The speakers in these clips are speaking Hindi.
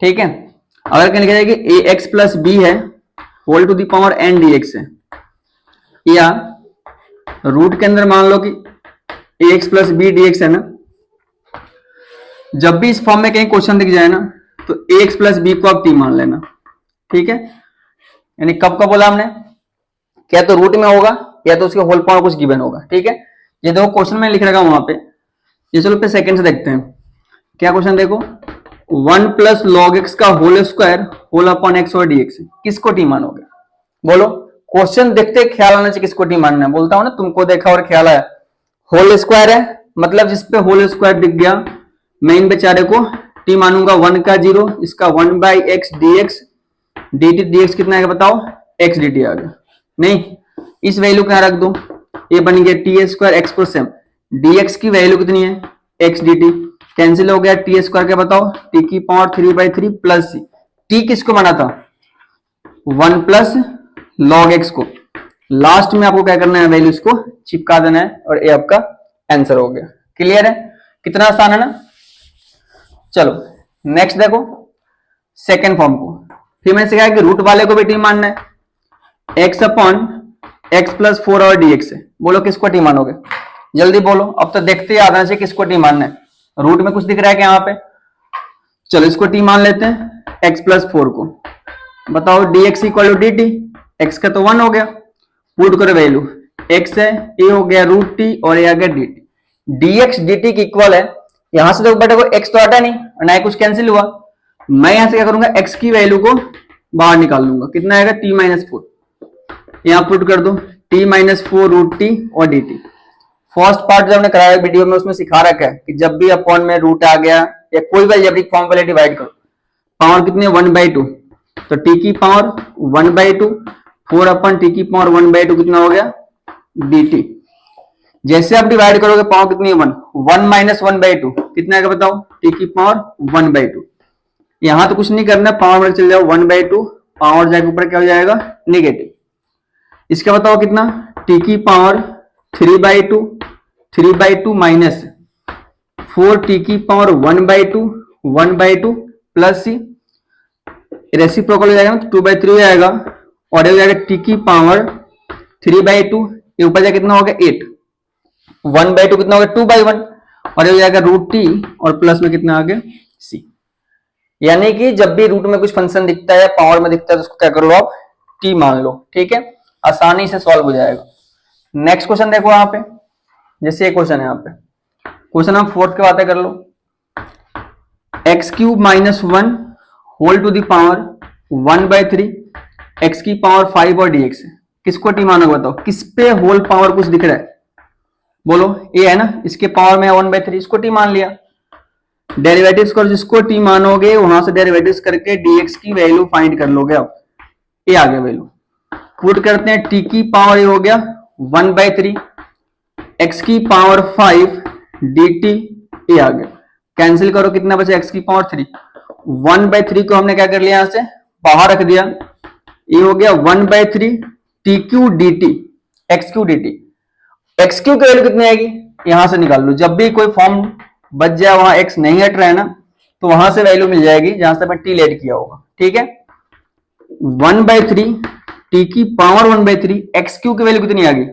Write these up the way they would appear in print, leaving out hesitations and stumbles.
ठीक है। अगर क्या लिखा जाए कि ए एक्स प्लस बी है whole to the power N D X है, या रूट के अंदर मान लो कि A X plus B D X है ना, जब भी इस फॉर्म में कहीं क्वेश्चन दिख जाए ना तो ए एक्स प्लस बी को आप टी मान लेना, ठीक है। यानी कब कब बोला हमने, क्या तो रूट में होगा या तो उसके होल पावर कुछ गिवन होगा, ठीक है। ये देखो क्वेश्चन में लिख रखा वहां पे, ये चलो पे सेकंड से देखते हैं क्या क्वेश्चन। देखो 1 प्लस लॉग एक्स का whole square whole upon x और डीएक्स, किसको टी मानोगे? बोलो, क्वेश्चन देखते ख्याल आना चाहिए किसको टी मानना है। बोलता हूं ना तुमको देखा और ख्याल आया, होल स्क्वायर है मतलब जिसपे होल स्क्वायर दिख गया मैं इन बेचारे को टी मानूंगा। 1 का 0, इसका 1 by x D x, D T D x कितना है बताओ, एक्स डी टी आ गया। नहीं, इस वैल्यू क्या रख दो, ये बन गया t square x plus m, d x की वैल्यू कितनी है एक्स डी टी, कैंसिल हो गया टी स्क्वायर क्या बताओ, टी की पावर 3/3 प्लस सी, टी किसको बना था 1 प्लस लॉग एक्स को, लास्ट में आपको क्या करना है वैल्यूज को चिपका देना है और ये आपका आंसर हो गया। क्लियर है, कितना आसान है ना। चलो नेक्स्ट देखो सेकेंड फॉर्म को, फिर मैंने सिखाया कि रूट वाले को भी टी मानना है, एक्स अपॉन एक्स प्लस 4 और डी एक्स है। बोलो किसको टी मानोगे, जल्दी बोलो, अब तो देखते ही आना चाहिए किसको टी मानना है। रूट में कुछ दिख रहा है क्या यहाँ पे, चलो इसको टी मान लेते हैं एक्स प्लस 4 को, बताओ d x equal to d t, x का तो 1 हो गया, पुट करो वैल्यू, एक्स है ए हो गया रूट टी और ए आ गया D T, D x D T की इक्वल है, यहां से देखो बेटा को एक्स तो हटा नहीं और ना कुछ कैंसिल हुआ, मैं यहां से क्या करूंगा एक्स की वैल्यू को बाहर निकाल लूंगा, कितना आएगा टी माइनस 4, यहां पुट कर दो टी माइनस 4 रूट टी और डी टी। फर्स्ट पार्ट जब हमने कराया वीडियो में उसमें सिखा रखा है कि जब भी अपॉन में रूट आ गया या कोई भी अलजेब्रिक फॉर्म पहले डिवाइड करो, पावर कितनी है 1/2, तो टी की पावर 1/2, 4 अपन टी की पावर 1/2 कितना हो गया dt। जैसे आप डिवाइड करोगे पावर कितनी है 1 माइनस 1/2 कितना आएगा बताओ, टी की पावर 1/2। यहां तो कुछ नहीं करना, पावर में चल जाओ 1/2, पावर जाके ऊपर क्या हो जाएगा नेगेटिव, इसका बताओ कितना टी की पावर 3/2 माइनस 4 टी की पावर 1/2 प्लस सी, रेसिप्रोकल हो जाएगा 2/3 आएगा और ये हो जाएगा टी की पावर 3/2, ये ऊपर जाए कितना हो गया 8, 1/2 कितना हो गया 2/1 और ये हो जाएगा रूट टी और प्लस में कितना आ गया सी। यानी कि जब भी रूट में कुछ फंक्शन दिखता है पावर में दिखता है तो उसको क्या करो आप टी मान लो, ठीक है, आसानी से सॉल्व हो जाएगा। नेक्स्ट क्वेश्चन देखो यहाँ पे, जैसे ये क्वेश्चन है यहाँ पे, क्वेश्चन हम फोर्थ की बातें कर लो, x³ - 1 whole to the power 1/3 x की पावर 5 और dx, किसको टी मानोगे बताओ, किस पे होल पावर कुछ दिख रहा है, बोलो ये है ना, इसके पावर में 1/3, इसको टी मान लिया। डेरिवेटिव्स करो, जिसको टी मानोगे वहां से डेरिवेटिव्स करके dx की वैल्यू फाइंड कर लोगे आप, ये आ गया वैल्यू, पुट करते हैं टी की पावर ये हो गया 1/3, x की पावर 5 dt ये आ गया, कैंसिल करो कितना बचा x की पावर 3, 1/3 को हमने क्या कर लिया यहां से बाहर रख दिया, ये हो गया 1/3 tq dt, xq dt, xq की वैल्यू कितनी आएगी यहां से निकाल लो, जब भी कोई फॉर्म बच जाए वहां x नहीं हट रहा है ना तो वहां से वैल्यू मिल जाएगी जहां से मैं t लेट किया होगा, ठीक है। 1/3 t की पावर 1/3 xq की वैल्यू कितनी आ गई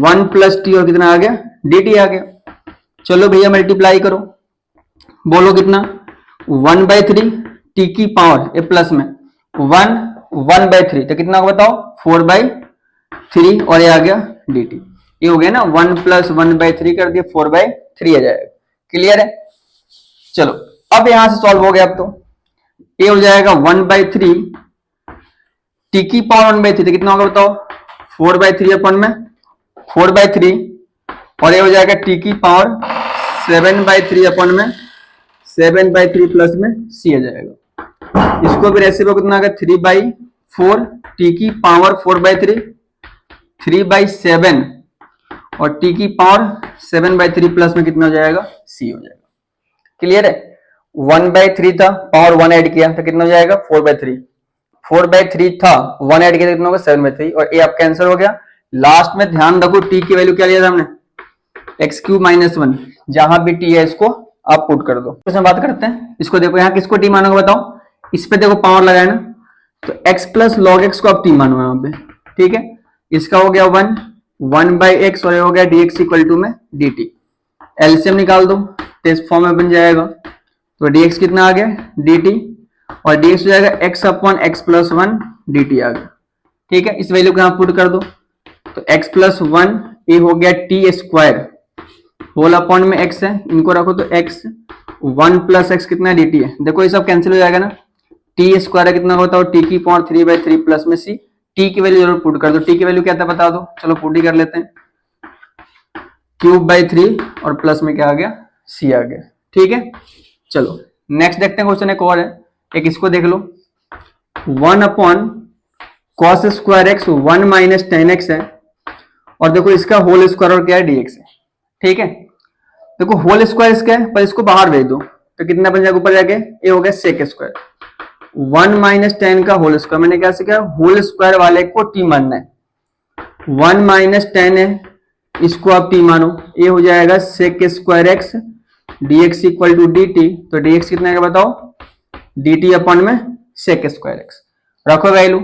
1 प्लस टी और कितना आ गया dt आ गया। चलो भैया मल्टीप्लाई करो, बोलो कितना 1/3 टी की पावर ए प्लस में 1/3 तो कितना बताओ 4/3 और ये आ गया dt, ये हो गया ना 1 प्लस 1/3 कर दिया 4/3 आ जाएगा। क्लियर है, चलो अब यहां से सॉल्व हो गया, अब तो ये हो जाएगा 1/3 टी की पावर 1/3 तो कितना होगा बताओ 4/3 अपन में 4/3 और ये हो जाएगा टी की पावर 7/3 अपन में 7/3 प्लस में सी आ जाएगा, इसको भी रेसिपो कितना आ गया 3/4 टी की पावर 4/3 3/7 और टी की पावर 7/3 प्लस में कितना हो जाएगा सी हो जाएगा। क्लियर है, 1/3 था पावर 1 ऐड किया तो कितना हो जाएगा 4/3, 4/3 था 1 ऐड किया तो कितना होगा 7/3 और ये आपका आंसर हो गया। लास्ट में ध्यान रखो टी की वैल्यू क्या लिया था हमने x³ - 1, जहां भी टी है इसको आप पुट कर दो। इसमें बात करते हैं, इसको देखो यहाँ किसको टी मानोगे बताओ, इस पे देखो पावर लगाए ना, तो x प्लस लॉग एक्स को आप टी मानो यहाँ पे, ठीक है। इसका हो गया 1/x और ये हो गया dx इक्वल टू में dt। एलसीएम निकाल दो तो इस फॉर्म में बन जाएगा, तो dx कितना आ गया dt, और dx हो जाएगा x upon x plus 1 dt आ गया, ठीक है। इस वैल्यू को यहाँ पुट कर दो, तो x प्लस 1 ये हो गया टी स्क्वायर, होल अपॉन में x है, इनको रखो तो x 1 प्लस एक्स कितना dt है, देखो ये सब कैंसिल हो जाएगा ना, टी स्क्वायर कितना होता है, टी की पावर 3/3 प्लस में सी, टी की वैल्यू जरूर पुट कर दो, टी की वैल्यू क्या था बता दो, चलो पुट ही कर लेते हैं, क्यूब बाई 3 और प्लस में क्या आ गया सी आ गया, ठीक है। चलो नेक्स्ट देखते हैं क्वेश्चन, एक और है, एक इसको देख लो, 1 upon cos square x 1 minus 10x है, और देखो इसका होल स्क्वायर और क्या है dx है, ठीक है। देखो होल स्क्वायर इसका है, पर इसको बाहर भेज दो तो कितना बन जाएगा ऊपर जाके, ये हो गया सेक स्क्वायर, 1 माइनस 10 का होल स्क्वायर, मैंने क्या सीखा, होल स्क्वायर वाले को टी मानना है, 1 माइनस 10 है, इसको आप टी मानो, ये हो जाएगा sec square x dx equal to dt, तो dx कितना है बताओ, dt अपॉन में सेक स्क्वायर एक्स, रखो वैल्यू,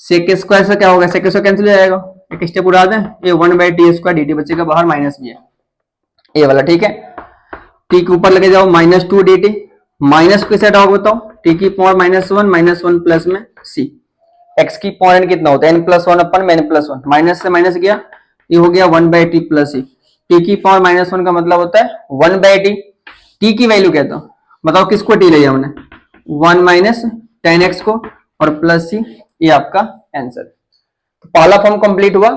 सेक स्क्वायर से क्या होगा, सेक स्क्वायर कैंसिल हो जाएगा, एक स्टेप उड़ा दें, ये 1/t स्क्वायर dt बचेगा बाहर, माइनस भी है ये वाला, ठीक है। t के ऊपर लेके जाओ -2 dt, माइनस किस साइड आओगे बताओ, t की पावर -1 प्लस में c, x की पावर n कितना होता है, n प्लस 1 अपन में n प्लस 1, माइनस से माइनस गया, ये हो गया 1/t प्लस c, t की पावर -1 का मतलब होता है 1/t, t की वैल्यू क्या था बताओ, किसको t लिया हमने, 1 माइनस 10x को और प्लस c, ये आपका आंसर। तो पहला फॉर्म कंप्लीट हुआ,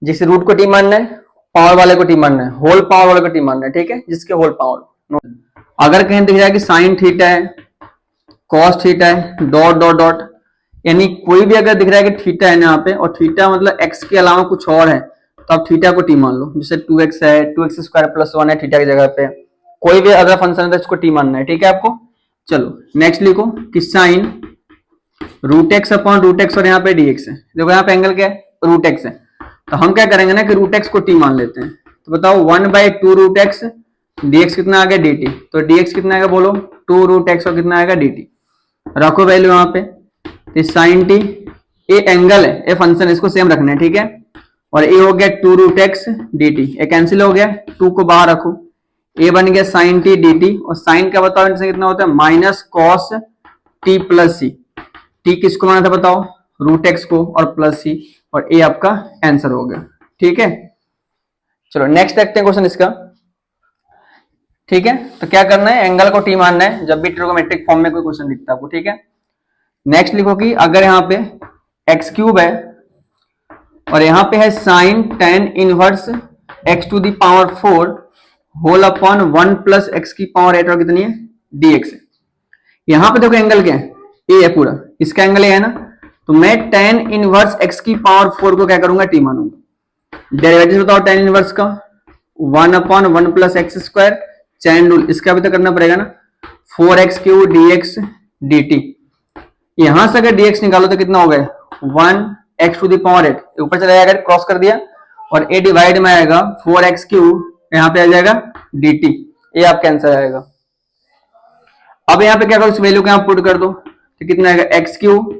जिसे रूट को टी मानना है, पावर वाले को टी मानना है, होल पावर वाले को टी मानना है, ठीक है, जिसके होल पावर। अगर कहीं दिख जाए कि साइन थीटा है, कॉस थीटा है, डॉट डॉट डॉट, यानी कोई भी अगर दिख रहा है कि थीटा है ना यहाँ पे, और थीटा मतलब एक्स के अलावा कुछ और है, तो आप थीटा को टी मान लो, जैसे 2x है, 2x स्क्वायर प्लस 1 है थीटा की जगह पे, कोई भी अगर फंक्शन है तो इसको टी मानना है, ठीक है आपको। चलो नेक्स्ट लिखो कि sine root x upon root x और यहाँ पे dx है, देखो यहाँ पे एंगल क्या है, रूट एक्स है, तो हम क्या करेंगे ना कि रूट एक्स को टी मान लेते हैं, तो बताओ 1/2 रूट एक्स, dx कितना आ गया dt, तो dx कितना आएगा बोलो, 2 रूट एक्स और कितना आएगा dt, रखो वैल्यू यहाँ पे, तो साइन टी, ये एंगल है, ये फंक्शन, इसको सेम रखना है, ठीक है, और ये हो गया 2 रूट एक्स dt, ये कैंसिल हो गया, 2 को बाहर रखो, ये बन गया साइन टी dt, और साइन का बताओ इनसे कितना होता है, माइनस कॉस टी प्लस सी, टी किसको माना था बताओ, रूट एक्स को और प्लस सी, और ए आपका आंसर हो गया, ठीक है। चलो नेक्स्ट देखते हैं क्वेश्चन इसका, ठीक है। तो क्या करना है, एंगल को टी मानना है जब भी ट्रिगोनोमेट्रिक फॉर्म में कोई क्वेश्चन दिखता है आपको, ठीक है। नेक्स्ट लिखो कि अगर यहाँ पे एक्स क्यूब है और यहाँ पे है sine tan inverse x to the power 4 whole upon 1 plus x की पावर 8 और कितनी है dx है, यहाँ पे देखो एंगल क्या है, ए है पूरा, इसका एंगल ए है ना, तो मैं tan इनवर्स x की पावर 4 को क्या करूंगा टी मानूंगा, डेरिवेटिव बताओ tan इनवर्स का, 1 upon 1 plus x square, chain rule इसका भी तो करना पड़ेगा ना, 4x क्यूब dx dt, यहां से अगर dx निकालो तो कितना हो गया 1x टू दी पावर 8, ऊपर चला जाएगा क्रॉस कर दिया, और a डिवाइड में आएगा 4x क्यूब, यहाँ पे आ जाएगा dt, ये आपका आंसर आएगा। अब यहाँ पे क्या करो, इस वैल्यू को यहाँ पुट कर दो, तो कितना आएगा x क्यूब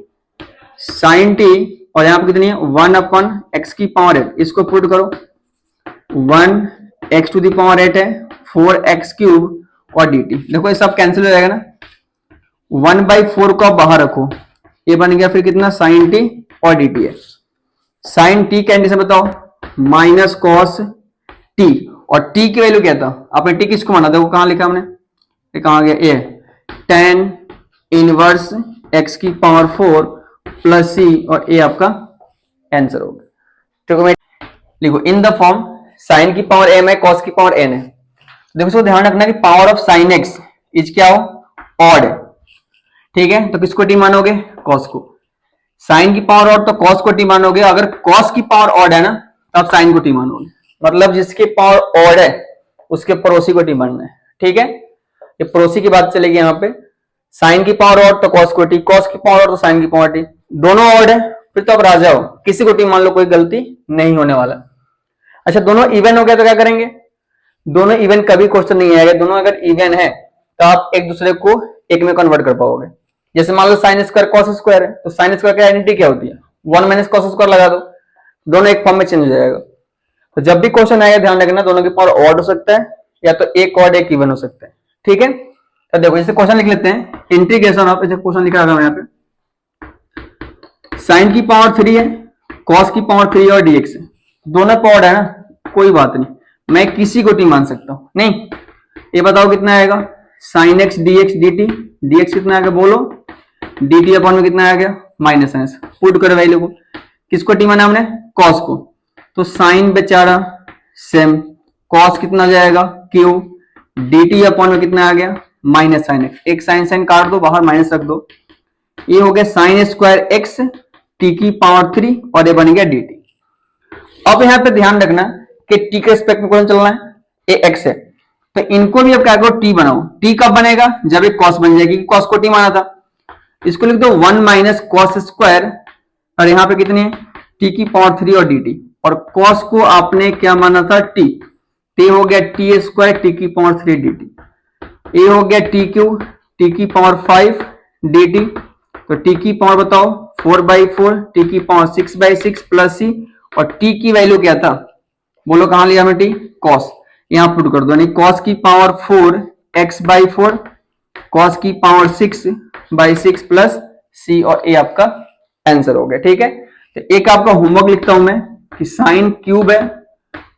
साइन t, और यहाँ पे कितनी है 1 अपॉन x की पावर 8, इसको पुट करो, 1x टू दी पावर 8 है, 4x क्यूब और dt, देखो ये सब कैंसिल हो जाएगा ना, 1/4 को आप बाहर रखो, ये बन गया फिर कितना साइन टी और dt है, साइन टी कैंडी से बताओ माइनस कॉस टी, और टी की वैल्यू क्या था, आपने टी किसको माना, देखो कहां लिखा हमने, ये कहां गया, ए tan इनवर्स x की पावर 4 प्लस सी, और ए आपका आंसर होगा, ठीक है। लिखो इन द फॉर्म साइन की पावर m है, कॉस की पावर n है, देखो इसको ध्यान रखना कि power of sine x is क्या हो, ऑड है, ठीक है, तो किसको टी मानोगे, कॉस को, साइन की पावर ऑड तो कॉस को टी मानोगे, अगर कॉस की पावर ऑड है ना तो आप साइन को टी मानोगे, मतलब जिसकी पावर ऑड है उसके पड़ोसी को टी मानना है, ठीक है, ये पड़ोसी की बात चलेगी यहाँ पे, साइन की पावर ऑड तो कॉस को टी, कॉस की पावर ऑड तो साइन की पावर टी, दोनों ऑड है फिर तो आप राजा हो, किसी को टी मान लो, कोई गलती नहीं होने वाला। अच्छा दोनों इवन हो गया तो क्या करेंगे, दोनों इवन कभी क्वेश्चन नहीं आएगा, दोनों अगर इवन है तो आप एक दूसरे को एक में कन्वर्ट कर पाओगे। जैसे मान लो साइन स्क्वायर कॉस स्क्वायर है, तो साइन स्क्वायर की आइडेंटिटी क्या होती है, 1 माइनस कॉस स्क्वायर लगा दो, दोनों एक फॉर्म में चेंज हो जाएगा। तो जब भी क्वेश्चन आएगा ध्यान रखना दोनों की पावर ऑड हो सकता है या तो एक ऑड एक इवन हो सकता है, ठीक है। तो देखो जैसे क्वेश्चन लिख लेते हैं, इंटीग्रेशन ऑफ, जैसे क्वेश्चन लिखा है यहाँ पे, साइन की पावर 3 है, कॉस की पावर 3 और dx है, दोनों पावर है ना, कोई बात नहीं, मैं किसी को टी मान सकता हूं। नहीं, ये बताओ कितना आएगा, sine x dx dt, dx कितना आ गया बोलो, dt अपॉन में कितना आ गया माइनस साइन, पुट करो वैल्यू को, किसको टी माना हमने, कॉस को, तो साइन बेचारा सेम, कॉस कितना जाएगा क्यू, dt अपॉन में कितना आ गया माइनस साइन एक्स, एक साइन साइन काट दो बाहर, माइनस रख दो, ये हो गया साइन स्क्वायर एक्स टी की पावर 3 और ये बन गया dt। अब यहां पे ध्यान रखना कि t के रिस्पेक्ट में कौन चलना है, ये x है, तो इनको भी अब क्या करो t बनाओ, t कब बनेगा जब एक cos बन जाएगी, cos को t माना था, इसको लिख दो 1 माइनस कॉस स्क्वायर, और यहाँ पे कितनी है t की पावर 3 और dt, और cos को आपने क्या माना था t, t हो गया t स्क्वायर टी की पावर 3 dt, ये हो गया t क्यूब टी की पावर 5 dt, तो t की पावर बताओ 4/4 टी की पावर 6/6 प्लस c, और t की वैल्यू क्या था बोलो, कहां लिया हमें t, cos, यहां पुट कर दो, यानी cos की पावर 4 x/4 cos की पावर 6/6 प्लस c, और ये आपका आंसर हो गया, ठीक है। तो एक आपका होमवर्क लिखता हूं मैं कि साइन क्यूब है,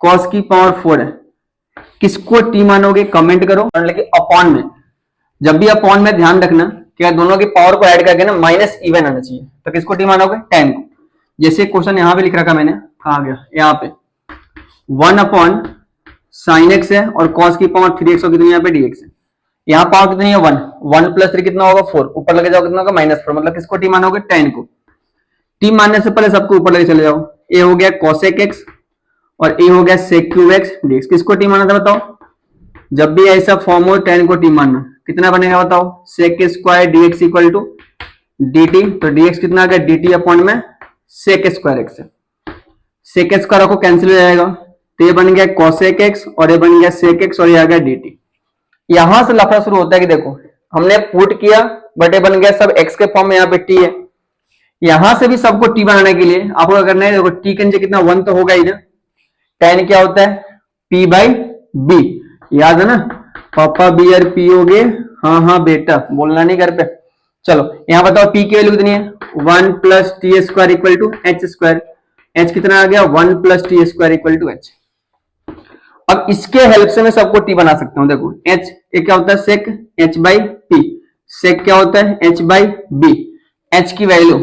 cos की पावर 4 है, किसको t मानोगे कमेंट करो, लेकिन अपॉन में, जब भी अपॉन में ध्यान रखना कि दोनों की पावर को ऐड करके ना माइनस इवन आना चाहिए, तो किसको t मानोगे, 10 को। जैसे क्वेश्चन यहां पे लिख रखा मैंने, कहां गया, यहाँ पे 1 अपॉन साइन एक्स है और cos की पावर 3x और कितनी यहाँ पे dx है, यहाँ पावर कितनी है 1, 1 प्लस 3 कितना होगा 4, ऊपर लगे जाओ कितना होगा -4, मतलब किसको t मानोगे 10 को। t मानने से पहले सबको ऊपर लेके चले जाओ, ये हो गया cosec x और ये हो गया sec क्यूब x dx, किसको t माना था बताओ, जब भी ऐसा फॉर्म हो 10 को t मानना, कितना बनेगा बताओ, sec square dx equal to dt, तो dx कितना आ गया dt अपॉन में sec स्क्वायर x है, sec स्क्वायर को कैंसिल हो जाएगा, तो ये बन गया cosec x और ये बन गया sec x और ये आ गया dt। यहां से लफड़ा शुरू होता है कि देखो हमने पुट किया बट ये बन गया सब x के फॉर्म में, यहाँ पे t है, यहां से भी सबको t बनाने के लिए आपको क्या करना है, देखो t के नीचे कितना 1 तो होगा ही ना, tan क्या होता है p/b, याद है ना, पापा बियर पियोगे, हाँ हाँ बेटा, बोलना नहीं घर पे। चलो यहां बताओ p की वैल्यू कितनी है, 1 plus t square equal to h square, h कितना आ गया 1 plus t square equal to h. अब इसके हेल्प से मैं सबको t बना सकता हूं, देखो h ये क्या होता है sec h/p, sec क्या होता है h/b, h की value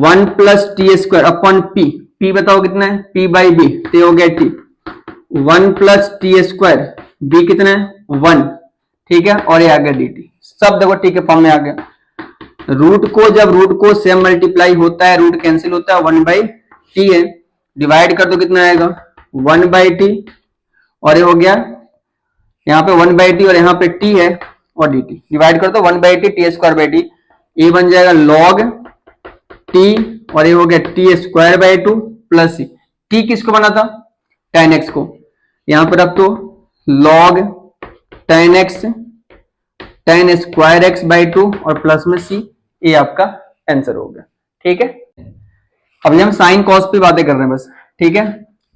1 plus t square upon p, p बताओ कितना है p/b, तो हो गया t, 1 plus t square, b कितना है 1, ठीक है, और ये आ गया dt, सब देखो t के फॉर्म में आ गया। रूट को जब रूट को सेम मल्टीप्लाई होता है, रूट कैंसिल होता है, 1/t है, डिवाइड कर दो कितना आएगा 1/t, और ये हो गया यहाँ पे 1/t और यहाँ पे t है और dt, डिवाइड कर दो 1/t t square by T, ये बन जाएगा log t और ये हो गया t square by 2 plus c, t किसको बना था tan x को, यहाँ पर रख दो log tan x tan square x by 2 और प्लस में c, ये आपका आंसर हो गया, ठीक है। अभी हम साइन कॉस पे बातें कर रहे हैं बस, ठीक है,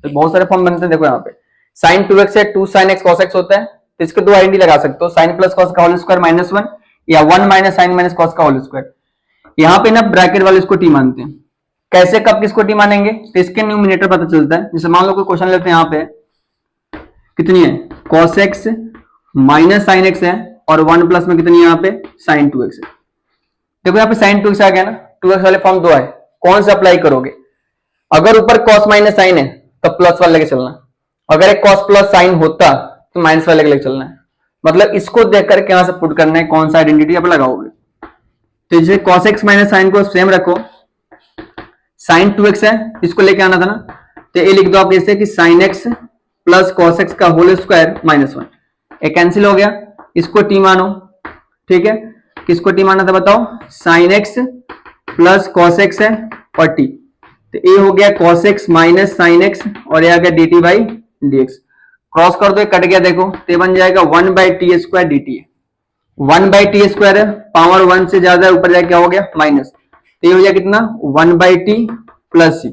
तो बहुत सारे फॉर्म बनते हैं, देखो यहाँ पे साइन 2x है 2 sin x cos x होता है, तो इसके दो आइडेंटिटी लगा सकते हो, साइन प्लस कॉस का होल स्क्वायर -1 या 1 माइनस साइन माइनस कॉस का होल स्क्वायर। यहाँ पे ना ब्रैकेट वाले इसको टी मानते हैं, कैसे कब किसको टी मानेंगे, तो इसके न्यूमिनेटर पता चलता है। जैसे मान लो कोई क्वेश्चन लेते हैं, यहाँ पे कितनी है cos x minus sine x है और 1 प्लस में कितनी है यहाँ पे sin 2x है। देखो यहाँ पे sin 2x आ गया ना, 2x वाले फॉर्म 2 है, कौन सा अप्लाई करोगे, अगर ऊपर cos माइनस साइन है तो प्लस वाले लेके चलना, अगर एक cos प्लस साइन होता तो माइनस वाले लेके चलना है, मतलब इसको देख करके यहां से पुट करना है कौन सा आइडेंटिटी आप लगाओगे। तो जैसे cos x माइनस साइन को सेम रखो, sin 2x है इसको लेके आना था ना, तो ये लिख दो आप जैसे कि sin x plus cos x का होल स्क्वायर -1, ये कैंसिल हो गया, इसको t मानो, ठीक है, किसको t माना था बताओ, sin x plus cos x है और t, तो ये हो गया cos x minus sin x और ये आ गया dt बाई dx। क्रॉस कर दो, ये कट गया देखो, तो ये बन जाएगा 1/t² dt है। 1/t² है, पावर 1 से ज्यादा है, ऊपर जाके क्या हो गया माइनस, तो ये हो गया कितना 1/t प्लस सी,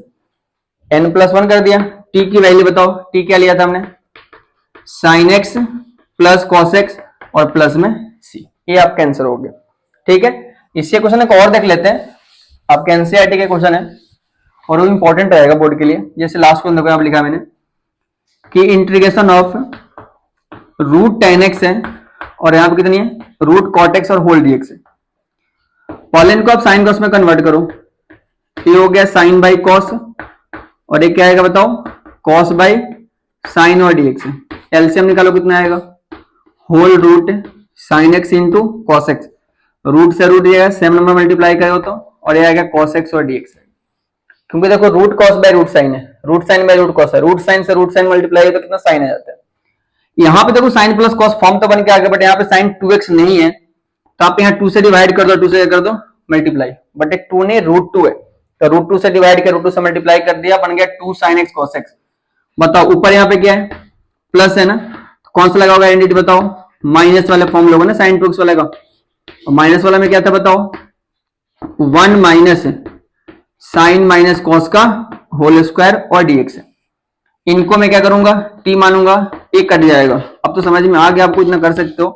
n+1 कर दिया। t की वैल्यू बताओ, t क्या लिया था हमने, sin x plus cos x और प्लस में c, ये आपका आंसर हो गया। ठीक है, इससे क्वेश्चन एक और देख लेते हैं, आपके एनसीईआरटी के क्वेश्चन है और वो इंपॉर्टेंट रहेगा बोर्ड के लिए। जैसे लास्ट क्वेश्चन देखो यहाँ लिखा मैंने कि integration of root tan x है और यहाँ पे कितनी है रूट cot x और होल dx है। पहले इनको आप साइन कॉस में कन्वर्ट करो, ये हो गया साइन बाई कॉस और ये क्या आएगा बताओ कॉस बाई साइन और dx है। एलसीएम निकालो कितना आएगा, whole root sine x into cos x, root से रूट जाएगा सेम नंबर मल्टीप्लाई करो तो, और ये आएगा कॉस एक्स और dx है। क्योंकि देखो root cos by root sine है, root sine by root cos है, रूट साइन से रूट साइन मल्टीप्लाई है तो कितना साइन आ जाता है। यहाँ पे देखो साइन प्लस कॉस फॉर्म तो बन के आ गया, बट यहाँ पे साइन 2x नहीं है तो आप यहाँ 2 से डिवाइड कर दो, 2 से कर दो मल्टीप्लाई, बट एक 2 नहीं रूट 2 है तो रूट 2 से डिवाइड कर रूट 2 से मल्टीप्लाई कर दिया, बन गया 2 sin x cos x। बताओ ऊपर यहाँ पे क्या है प्लस है ना, तो कौन सा लगा होगा आइडेंटिटी बताओ, माइनस वाले फॉर्म लोगे ना साइन 2x वाले का, और माइनस वाला में क्या था बताओ 1 माइनस साइन माइनस कॉस का होल स्क्वायर और dx है। इनको मैं क्या करूंगा t मानूंगा, एक कट जाएगा, अब तो समझ में आ गया, आपको इतना कर सकते हो।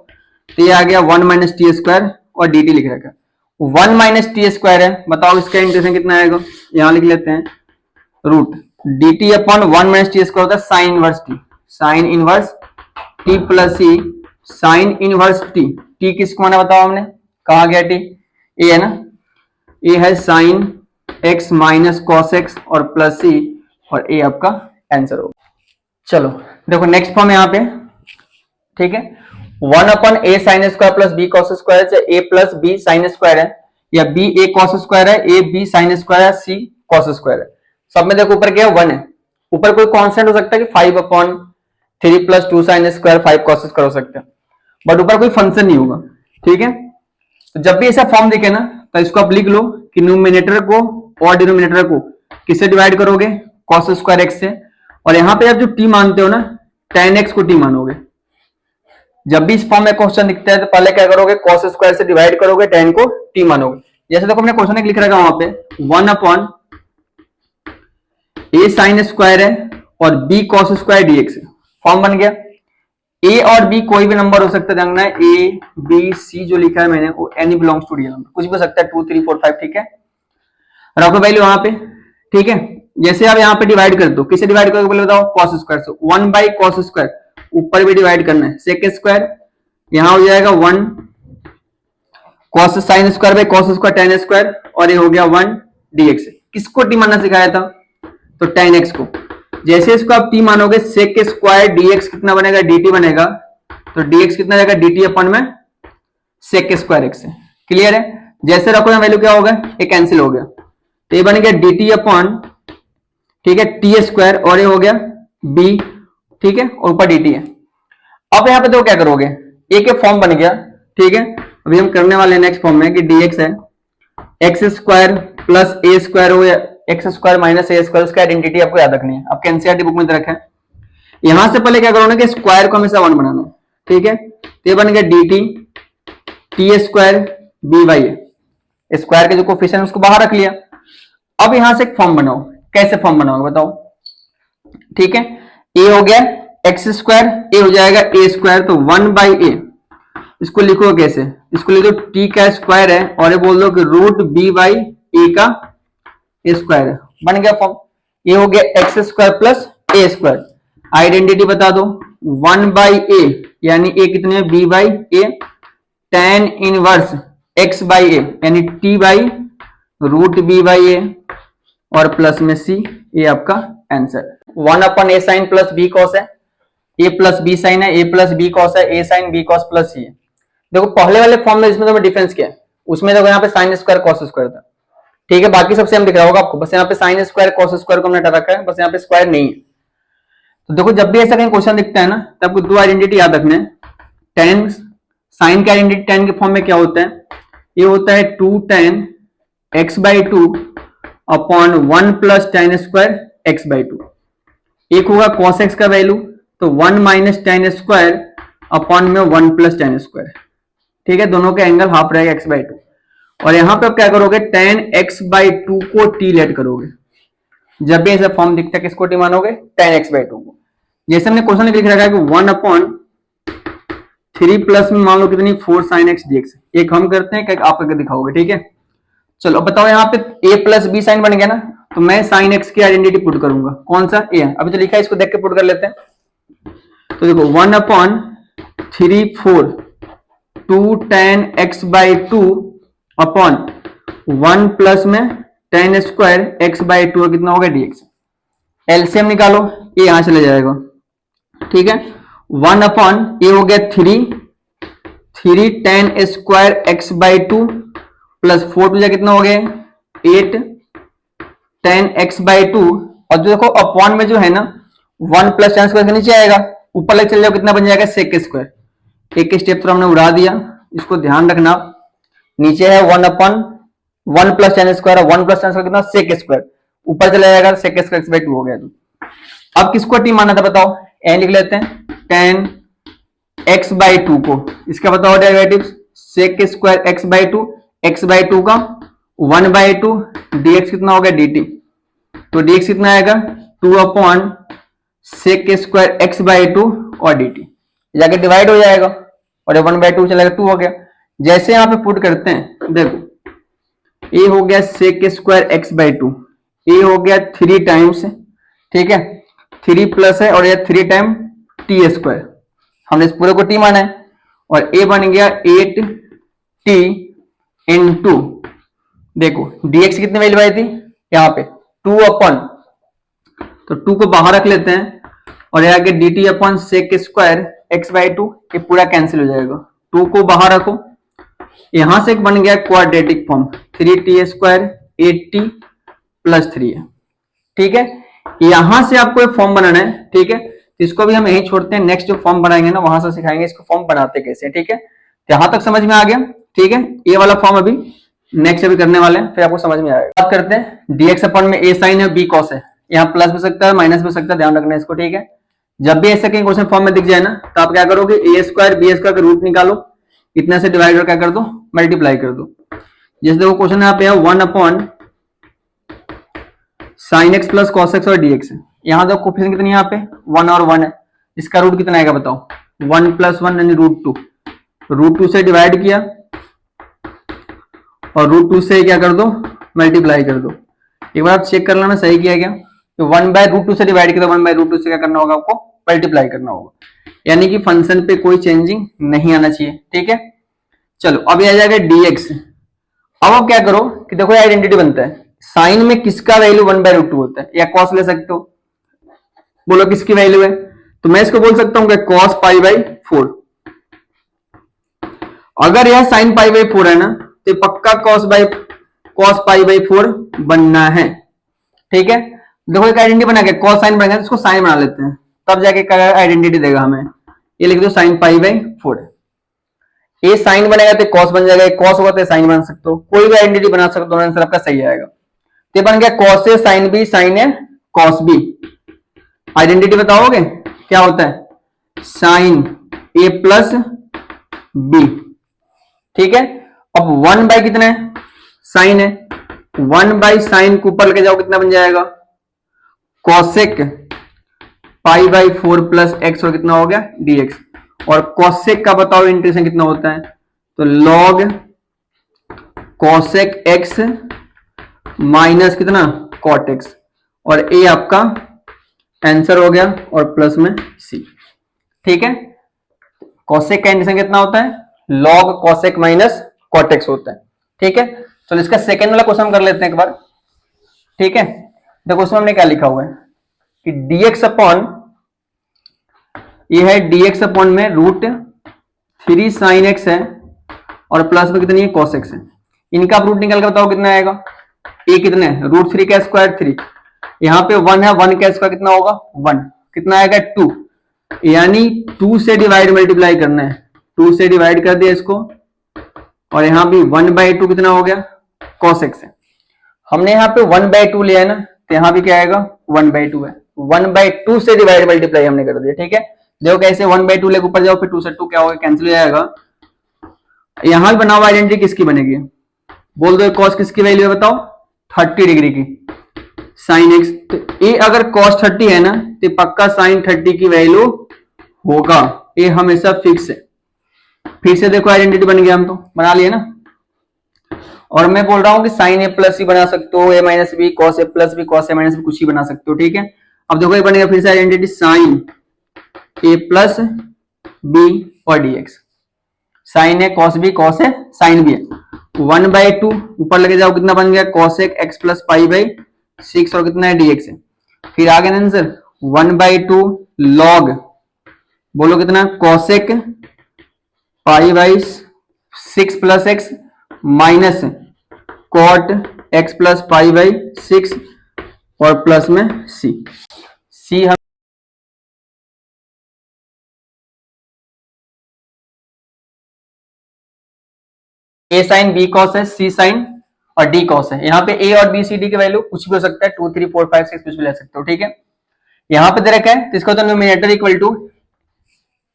तो ये आ गया 1 माइनस t² और dt लिख रखा है। 1 माइनस t² है, बताओ इसका इंटीग्रेशन कितना आएगा, यहां लिख लेते हैं root dt upon 1 minus t² होता है sine inverse t, sine inverse t plus C sine inverse t। t किसको माना बताओ हमने, कहा गया t, ए है ना, ए है sine x minus cos x और प्लस सी, और ए आपका आंसर होगा। चलो देखो नेक्स्ट फॉर्म यहाँ पे, ठीक है 1 अपन a sin square plus b cos square से a plus b sin square है, या b a cos स्क्वायर है, a b sin स्क्वायर है, c cos स्क्वायर है। सब में देखो ऊपर क्या है 1 है, ऊपर कोई कांस्टेंट हो सकता है कि 5/3 plus 2 sin square 5 cos square हो सकता है, बट ऊपर कोई फंक्शन नहीं होगा। ठीक है, तो जब भी ऐसा फॉर्म दिखे ना तो इसको आप लिख लो कि न्यूमिनेटर को और डिनोमिनेटर को किससे डिवाइड करोगे cos स्क्वायर x से, और यहाँ पे आप जो t मानते हो ना tan x को t मानोगे। जब भी इस फॉर्म में क्वेश्चन दिखता है तो पहले क्या करोगे cos स्क्वायर से डिवाइड करोगे, tan को t मानोगे। जैसे देखो हमने क्वेश्चन एक लिख रखा है वहां पे 1 अपॉन a sin स्क्वायर है और b cos स्क्वायर dx है, फॉर्म बन गया। a और b कोई भी नंबर हो सकता है, जानना है a b c जो लिखा है मैंने वो any belongs to real number, कुछ भी हो सकता है 2 3 4 5। ठीक है, रखो वैल्यू वहां पे। ठीक है, जैसे आप यहाँ पे डिवाइड कर दो, किसे डिवाइड करोगे बोले बताओ cos स्क्वायर से, 1 बाई cos स्क्वायर, ऊपर भी डिवाइड करना है sec स्क्वायर, यहाँ हो जाएगा 1 cos sin square by cos square tan square, और ये हो गया 1 dx। किसको t मानना सिखाया था, तो tan x को। जैसे इसको आप t मानोगे sec स्क्वायर dx कितना बनेगा dt बनेगा, तो dx कितना जाएगा dt अपन में sec स्क्वायर x है। क्लियर है, जैसे रखो यहाँ वैल्यू क्या होगा, ये कैंसिल हो गया, तो ये बन गया dt अपॉन, ठीक है टी स्क्वायर, और ये हो गया b, ठीक है, और ऊपर dt है। अब यहाँ पे तो क्या करोगे, एक फॉर्म बन गया। ठीक है, अभी हम करने वाले नेक्स्ट फॉर्म में कि dx है x square plus A square हो या एक्स स्क्वायर माइनस ए स्क्वायर, उसका आइडेंटिटी आपको याद रखनी है, आपके एनसीईआरटी बुक में रखा है। यहां से पहले क्या करोगे कि स्क्वायर को हमेशा 1 बनाना है। ठीक है, तो ये बन गया dt t square b y है, स्क्वायर के जो कोफिशिएंट उसको बाहर रख लिया। अब यहां से एक फॉर्म बनाओ, कैसे फॉर्म बनाओगे बताओ। ठीक है, a हो गया एक्स स्क्वायर, ए हो जाएगा ए स्क्वायर, तो 1 बाई ए, इसको लिखो कैसे, इसको लिखो t का स्क्वायर है और ये बोल दो कि रूट बी बाई ए का स्क्वायर है, बन गया फॉर्म। ये हो गया X square plus A square, identity बता दो 1 बाई ए, यानी ए कितने B by A, tan inverse x by A यानी t by root B by A, और प्लस में c, ये आपका आंसर। 1 अपन a sine plus b cos है, a प्लस b साइन है, a प्लस b कॉस है, a sine b cos plus c है। देखो पहले वाले फॉर्म में इसमें तो डिफरेंस क्या है, उसमें देखो यहाँ पे साइन स्क्वायर कॉस स्क्वायर था। ठीक है, बाकी सब सेम दिख रहा होगा आपको, बस यहाँ पे साइन स्क्वायर कॉस स्क्वायर को हमने हटा रखा है, बस यहाँ पे स्क्वायर नहीं है। तो देखो जब भी ऐसा कहीं क्वेश्चन दिखता है ना, तो आपको 2 आइडेंटिटी याद रखना है। tan साइन की आइडेंटिटी tan के फॉर्म में क्या होता है, ये होता है 2 tan x by 2 upon 1 plus tan square x by 2। एक होगा cos x का वैल्यू, तो 1 माइनस टेन स्क्वायर अपॉन में 1 प्लस टेन स्क्वायर, ठीक है, दोनों के एंगल हाफ रहेगा x/2। और यहां पे आप क्या करोगे, tan x/2 को t लेट करोगे, जब भी ऐसा फॉर्म दिखता है किसको t मानोगे, tan x/2 को। जैसे हमने क्वेश्चन लिख रखा है कि 1/3 प्लस में मान लो कितनी 4 sin x dx, एक हम करते हैं, एक आप करके दिखाओगे, ठीक है। चलो अब बताओ, यहाँ पे a प्लस बी साइन बन गया ना, तो मैं sin x की आइडेंटिटी पुट करूंगा, कौन सा a है, अभी तो लिखा है, इसको देख के पुट कर लेते हैं। तो देखो 1/3 4 2 tan x/2 अपॉन 1 प्लस में tan स्क्वायर x/2 कितना होगा dx। एलसीएम निकालो, ये यहां चले जाएगा, ठीक है। 1/a हो गया 3 tan square x/2 plus 4 to कितना हो गया 8 tan x/2, और जो देखो अपॉन में जो है ना 1 प्लस tan स्क्वायर के नीचे आएगा, ऊपर लेके चले जाओ, कितना बन जाएगा sec स्क्वायर। एक स्टेप तो हमने उड़ा दिया, इसको ध्यान रखना, नीचे है 1 plus tan square, 1 plus tan square कितना sec स्क्वायर, ऊपर चला जाएगा sec स्क्वायर x/2 हो गया। तो अब किसको t माना था बताओ, ए लिख लेते हैं, tan x/2 को, इसका बताओ derivative, sec square x/2, x/2 का 1/2 dx कितना हो गया dt, तो dx कितना आएगा 2 अपॉन sec स्क्वायर x/2 और dt, जाके डिवाइड हो जाएगा, और 1/2 चलेगा 2 हो गया। जैसे यहां पे पुट करते हैं, देखो a हो गया sec स्क्वायर x/2, a हो गया 3 टाइम्स, ठीक है, 3 प्लस है, और यह 3 टाइम टी स्क्वायर, हमने इस पूरे को t माना है, और a बन गया 8t इंटू, देखो dx कितनी वैल्यू आई थी यहाँ पे 2 अपॉन, तो 2 को बाहर रख लेते हैं, और यहाँ के dt upon sec square x/2, ये पूरा कैंसिल हो जाएगा, 2 को बाहर रखो, यहां से एक बन गया quadratic form 3t square 8t plus 3 है, ठीक है। यहां से आपको एक फॉर्म बनाना है, ठीक है, तो इसको भी हम यही छोड़ते हैं, नेक्स्ट जो फॉर्म बनाएंगे ना वहां से सिखाएंगे इसको फॉर्म बनाते कैसे, ठीक है। तो यहां तक समझ में आ गया, ठीक है, ये वाला फॉर्म अभी नेक्स्ट अभी करने वाले हैं, फिर आपको समझ में आएगा। बात करते हैं dx अपॉन में a साइन है b कॉस है, यहाँ प्लस भी सकता है माइनस भी सकता है, ध्यान रखना है इसको, ठीक है। जब भी ऐसा कहीं क्वेश्चन फॉर्म में दिख जाए ना, तो आप क्या करोगे, a स्क्वायर b स्क्वायर का रूट निकालो, इतना से डिवाइड कर क्या कर दो, मल्टीप्लाई कर दो। जैसे देखो क्वेश्चन यहाँ पे है 1 upon sign x plus cos x और dx, यहाँ देखो कोफिशिएंट कितनी है, यहाँ पे 1 और 1 है, इसका रूट कितना आएगा बताओ, 1 प्लस 1 यानी √2 से डिवाइड किया, और √2 से क्या कर दो, मल्टीप्लाई कर दो। एक बार आप चेक कर लेना सही किया क्या, तो 1/√2 से डिवाइड किया, 1/√2 से क्या करना होगा आपको, मल्टीप्लाई करना होगा, यानी कि फंक्शन पे कोई चेंजिंग नहीं आना चाहिए, ठीक है। चलो अब ये आ जाएगा dx। अब आप क्या करो कि देखो आइडेंटिटी बनता है, साइन में किसका वैल्यू 1/√2 होता है, या कॉस ले सकते हो, बोलो किसकी वैल्यू है, तो मैं इसको बोल सकता हूं कि cos π/4। अगर यह sin π/4 है ना, तो पक्का cos π/4 बनना है, ठीक है। देखो एक आइडेंटिटी बना के cos sin बनेगा, इसको साइन बना लेते हैं, तब जाके क्या आइडेंटिटी देगा हमें, ये लिख दो sin π/4, ये साइन बनेगा तो cos बन जाएगा, cos होगा तो साइन बना सकते हो, कोई भी आइडेंटिटी बना सकते हो, आंसर आपका सही आएगा। तो बन गया cos A sin B sin A cos B। Identity बताओगे क्या होता है, sin A प्लस B, ठीक है। अब 1 बाई कितना है, साइन है, 1 बाई साइन को ऊपर लेके जाओ, कितना बन जाएगा, cosec π/4 प्लस एक्स, और कितना हो गया dx। और cosec का बताओ इंटीग्रेशन कितना होता है, तो log cosec x माइनस कितना cot x, और a आपका आंसर हो गया, और प्लस में c, ठीक है। cosec का इंटीग्रेशन कितना होता है, log cosec minus cot x होता है, ठीक है। चलो इसका सेकेंड वाला क्वेश्चन कर लेते हैं एक बार, ठीक है। देखो उसमें हमने क्या लिखा हुआ है कि dx अपॉन, ये है dx अपॉन में √3 sin x है, और प्लस में कितनी है cos x है, इनका आप रूट निकाल के बताओ कितना आएगा, a कितने √3 का स्क्वायर 3, यहाँ पे 1 है, 1 का स्क्वायर कितना होगा 1, कितना आएगा 2, यानी 2 से डिवाइड मल्टीप्लाई करना है, 2 से डिवाइड कर दिया इसको, और यहाँ भी 1/2 कितना हो गया cos x है, हमने यहाँ पे 1/2 लिया है ना, तो यहाँ भी क्या आएगा 1/2 है, 1/2 से डिवाइड मल्टीप्लाई हमने कर दिया। ठीक है, देखो कैसे 1/2 लेके ऊपर जाओ, फिर 2 से 2 क्या होगा, कैंसिल हो जाएगा। यहां बना हुआ आइडेंटिटी किसकी बनेगी, बोल दो कॉस किसकी वैल्यू है बताओ, 30 डिग्री की साइन एक्स। तो ये अगर कॉस 30 है ना तो पक्का साइन 30 की वैल्यू होगा, ये हमेशा फिक्स है। फिर से देखो आइडेंटिटी बन गया, हम तो बना लिए ना। और मैं बोल रहा हूं कि साइन ए प्लस भी बना सकते हो, ए minus B, cos A plus B, cos A minus B, कुछ ही बना सकते हो। ठीक है, अब देखो ये बनेगा फिर से आइडेंटिटी साइन ए प्लस बी और dx. Sign A cos B, cos A sine B है। 1/2 ऊपर लेके जाओ, कितना बन गया, cosec x plus pi by 6 और कितना है डीएक्स है। फिर आगे आंसर 1/2 लॉग, बोलो कितना, cosec pi by 6 plus x minus cot x plus pi by 6 और प्लस में सी हम ए साइन बी कॉस है, सी साइन और डी कॉस है। यहाँ पे ए और बी सी डी की वैल्यू कुछ भी हो सकता है, 2 3 4 5 6 कुछ भी ले सकते हो। ठीक है, यहाँ पे दे रखा है तो इसका तो numerator equal to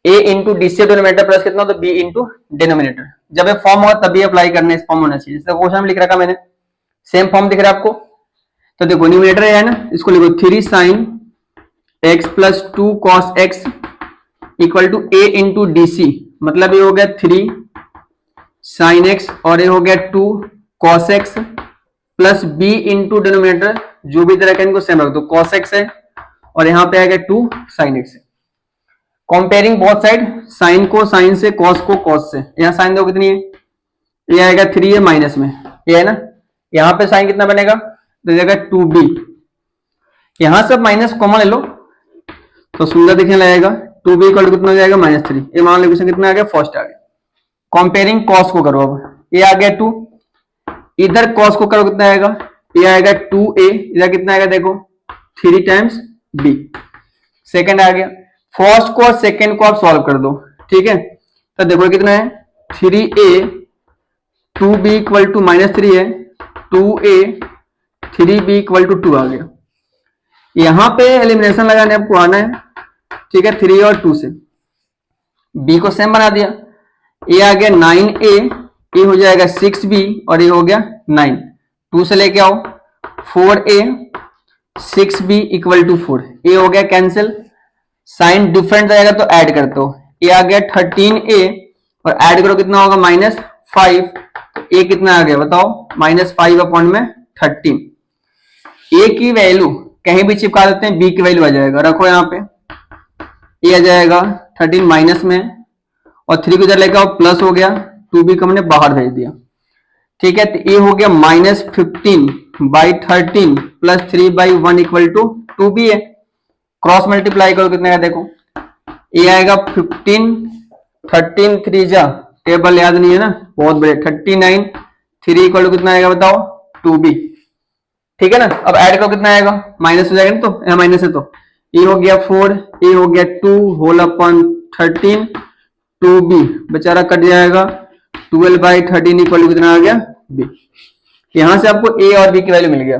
a into d c denominator plus कितना तो बी इंटू डिनोमिनेटर। जब ये फॉर्म होगा तभी अप्लाई करना है, इस फॉर्म होना चाहिए। जैसे क्वेश्चन में लिख रखा मैंने, सेम फॉर्म दिख रहा है आपको। तो देखो न्यूमिनेटर है ना, इसको लिखो 3 sine x plus 2 cos x equal to a into d c, मतलब ये हो गया 3 साइन एक्स और ये हो गया 2 cos x plus b into denominator जो भी तरह का इनको सेम रख दो, कॉस एक्स है और यहाँ पे आएगा 2 साइन एक्स है। कंपेयरिंग बोथ साइड, साइन को साइन से, कॉस को कॉस से। यहाँ साइन दो कितनी है, ये आएगा 3 है माइनस में, ये है ना। यहाँ पे साइन कितना बनेगा, तो जाएगा 2b। यहां सब माइनस कॉमन ले लो तो सुंदर दिखने लगेगा। 2b इक्वल कितना हो जाएगा, -3। ये मान लो कितना आ गया, फर्स्ट आ गया। कंपेयरिंग कॉस को करो, अब ये आ गया 2, इधर कॉस को करो कितना आएगा, ये आएगा 2a, इधर कितना आएगा देखो 3 टाइम्स b। सेकंड आ गया, फर्स्ट को और सेकंड को आप सॉल्व कर दो। ठीक है, तो देखो कितना है 3a 2b इक्वल टू -3 है, 2a 3b इक्वल टू 2 आ गया। यहां पे एलिमिनेशन लगाने आपको आना है। ठीक है, 3 और 2 से b को सेम बना दिया, ये आ गया 9a, ये हो जाएगा 6b और ये हो गया 9। 2 से लेके आओ 4a 6b इक्वल टू 4, ये हो गया कैंसिल। साइन डिफरेंट रहेगा तो ऐड करते हो, ये आ गया 13a और ऐड करो कितना होगा -5, तो a कितना आ गया बताओ, -5 अपॉन में 13। a की वैल्यू कहीं भी चिपका देते हैं, b की वैल्यू आ जाएगा, रखो यहाँ पे, ये आ जाएगा 13 माइनस में और 3 को इधर लेकर आओ प्लस हो गया, 2b को हमने बाहर भेज दिया। ठीक है, तो ये हो गया -15/13 प्लस 3/1 इक्वल टू 2b है। क्रॉस मल्टीप्लाई करो कितने का देखो, ये आएगा 15, 13 3 जा, टेबल याद नहीं है ना, बहुत बड़े, 39, 3 इक्वल टू कितना आएगा बताओ 2b। ठीक है ना, अब ऐड करो कितना आएगा, माइनस हो जाएगा ना, तो यहाँ माइनस है तो ये हो गया 4, ये हो गया 2 होल अपॉन 13, 2b बेचारा कट जाएगा, 12/13 इक्वल टू कितना आ गया b। यहां से आपको a और b की वैल्यू मिल गया।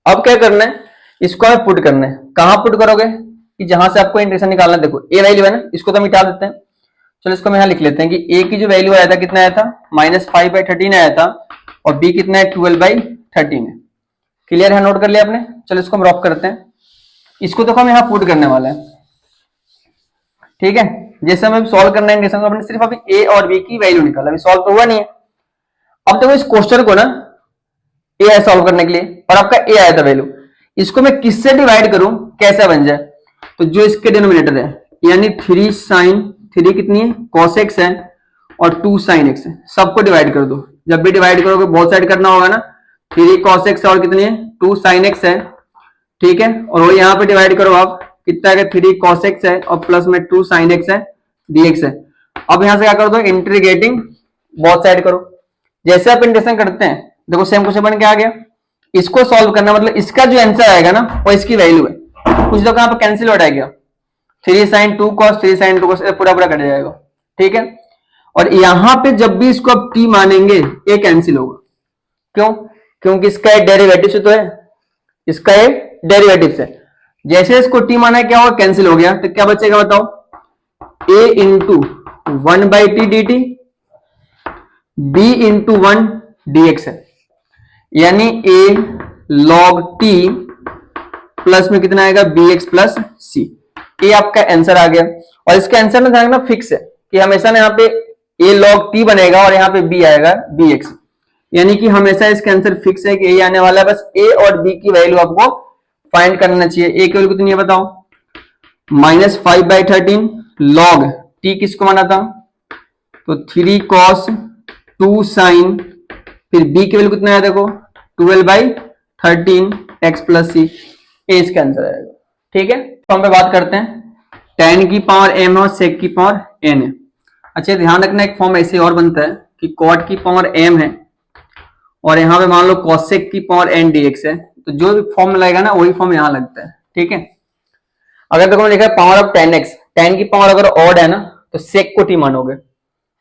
अब क्या करना है, इसको हमें पुट करना है। कहां पुट करोगे, कि जहां से आपको इंटीग्रेशन निकालना है। देखो a वैल्यू है ना, इसको तो मिटा देते हैं। चलो इसको हम यहां लिख लेते हैं कि a की जो वैल्यू आया था कितना आया था, -5/13 आया था और b कितना है 12/13 है। क्लियर है, नोट कर लिया आपने। चलो इसको हम रॉप करते हैं, इसको तो हम यहाँ पुट करने वाले हैं। ठीक है, जैसे हमें सॉल्व करना है इंटीग्रेशन, तो हमने सिर्फ अभी a और b की वैल्यू निकाला, अभी सॉल्व तो हुआ नहीं है। अब देखो इस क्वेश्चन को ना a है सॉल्व करने के लिए और आपका a आया था वैल्यू, इसको मैं किससे डिवाइड करूं कैसा बन जाए, तो जो इसके डिनोमिनेटर है यानी 3 साइन 3 कितनी है cos x है और 2 साइन x है, सबको डिवाइड कर दो। जब भी डिवाइड करोगे बहुत साइड करना होगा ना, 3 cos x और कितनी है 2 साइन x है। ठीक है, और वो यहाँ पे डिवाइड करो आप, कितना है 3 cos x है और प्लस में 2 साइन x है dx है। अब यहां से क्या कर दो, इंटीग्रेटिंग बोथ साइड करो। जैसे आप इंटीग्रेशन करते हैं देखो सेम क्वेश्चन बन के आ गया। इसको सॉल्व करना मतलब इसका जो आंसर आएगा ना वो इसकी वैल्यू है। कुछ लोग यहाँ पे कैंसिल हो जाएगा, 3 sin 2 cos 3 sin 2 cos पूरा पूरा कट जाएगा। ठीक है, और यहां पे जब भी इसको आप t मानेंगे ये कैंसिल होगा। क्यों, क्योंकि इसका एक डेरिवेटिव से तो है, इसका एक डेरिवेटिव से, जैसे इसको टी माना है क्या होगा, कैंसिल हो गया, तो क्या बचेगा बताओ, a into 1/t dt, b into 1 dx है, यानी a log t प्लस में कितना आएगा, bx प्लस c। ये आपका आंसर आ गया। और इसका आंसर में ध्यान रखना फिक्स है कि हमेशा ना यहाँ पे a log t बनेगा और यहाँ पे b आएगा bx, यानी कि हमेशा इसका आंसर फिक्स है कि ये आने वाला है। बस a और b की वैल्यू आपको फाइंड करना चाहिए। a की वैल्यू कितनी है बताओ, -5/13 log t किसको माना था, तो 3 cos 2 sin, फिर b की वैल्यू कितना है देखो 12/13 x प्लस c, ये इसका आंसर आएगा। ठीक है, तो हम पे बात करते हैं tan की पावर m है और sec की पावर n है। अच्छा ध्यान रखना, एक फॉर्म ऐसे और बनता है कि cot की पावर m है और यहाँ पे मान लो cosec की पावर n dx है, तो जो भी फॉर्म लगेगा ना वही फॉर्म यहाँ लगता है। ठीक है, अगर देखो लिखा है पावर ऑफ 10x, tan की पावर अगर ऑड है ना तो sec को t मानोगे,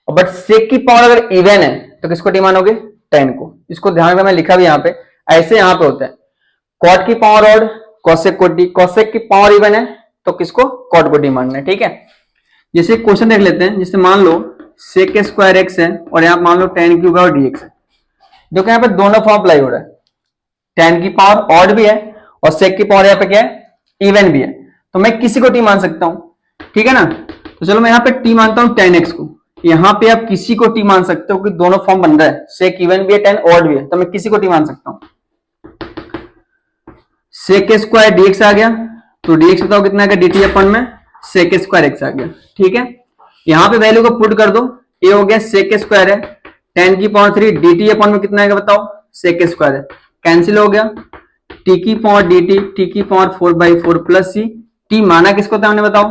और बट sec की पावर अगर इवन है तो किसको t मानोगे, tan को। इसको ध्यान में मैं लिखा भी यहाँ पे, ऐसे यहाँ पे होता है, cot की पावर ऑड cosec को t, cosec की पावर इवन है तो किसको, cot को t मानना है। ठीक है, जैसे क्वेश्चन देख लेते हैं, जैसे मान लो sec स्क्वायर x है और यहाँ मान लो tan क्यूब है और dx है, जो कि यहाँ पे दोनों फॉर्म अप्लाई हो रहा है, tan की पावर ऑड भी है और sec की पावर यहाँ पे क्या है, इवन भी है, तो मैं किसी को t मान सकता हूं। ठीक है ना, तो चलो मैं यहाँ पे t मानता हूं tan x को, यहाँ पे आप किसी को t मान सकते हो कि दोनों फॉर्म बन रहा है, sec इवन भी है tan ऑड भी है, तो मैं किसी को t मान सकता हूं। sec स्क्वायर dx आ गया, तो dx बताओ कितना आएगा, dt अपन में sec स्क्वायर x आ गया। ठीक है, यहाँ पे वैल्यू को पुट कर दो, ये हो गया sec स्क्वायर है, tan की पावर 3 dt अपन में कितना आएगा बताओ, sec स्क्वायर है, कैंसिल हो गया, t की पावर dt, t की पावर 4/4 प्लस c, t माना किसको था हमने बताओ,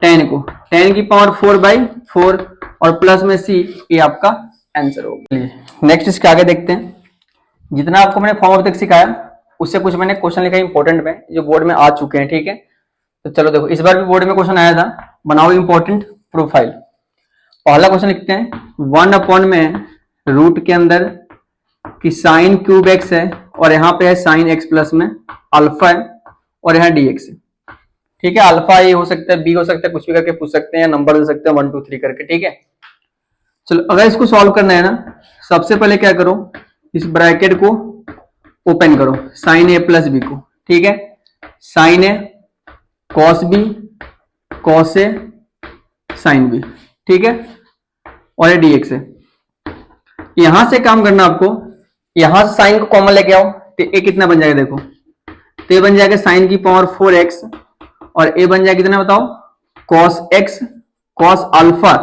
tan को, tan की पावर 4/4 और प्लस में c, ये आपका आंसर होगा। नेक्स्ट इसके आगे देखते हैं, जितना आपको मैंने फॉर्म ऑफ टेक्स्ट सिखाया उससे कुछ मैंने क्वेश्चन लिखा इंपॉर्टेंट में जो बोर्ड में आ चुके हैं। ठीक है, तो चलो देखो, इस बार भी बोर्ड में क्वेश्चन आया था, बनाओ इंपॉर्टेंट प्रोफाइल। पहला क्वेश्चन लिखते हैं, 1 में रूट के अंदर कि साइन क्यूब एक्स है और यहाँ पे है साइन एक्स प्लस में अल्फा है और यहाँ dx है। ठीक है, अल्फा ये हो सकता है, बी हो सकता है, कुछ भी करके पूछ सकते हैं, या नंबर दे सकते हैं 1 2 3 करके। ठीक है, चलो अगर इसको सॉल्व करना है ना, सबसे पहले क्या करो, इस ब्रैकेट को ओपन करो, साइन ए प्लस बी को। ठीक है, sign A cos B, cos A sine B. ठीक है, और ये dx है, यहां से काम करना आपको, यहां से साइन को कॉमन लेके आओ, तो ए कितना बन जाएगा देखो, तो ये बन जाएगा साइन की पावर 4x और ए बन जाएगा कितना बताओ, cos x cos अल्फा।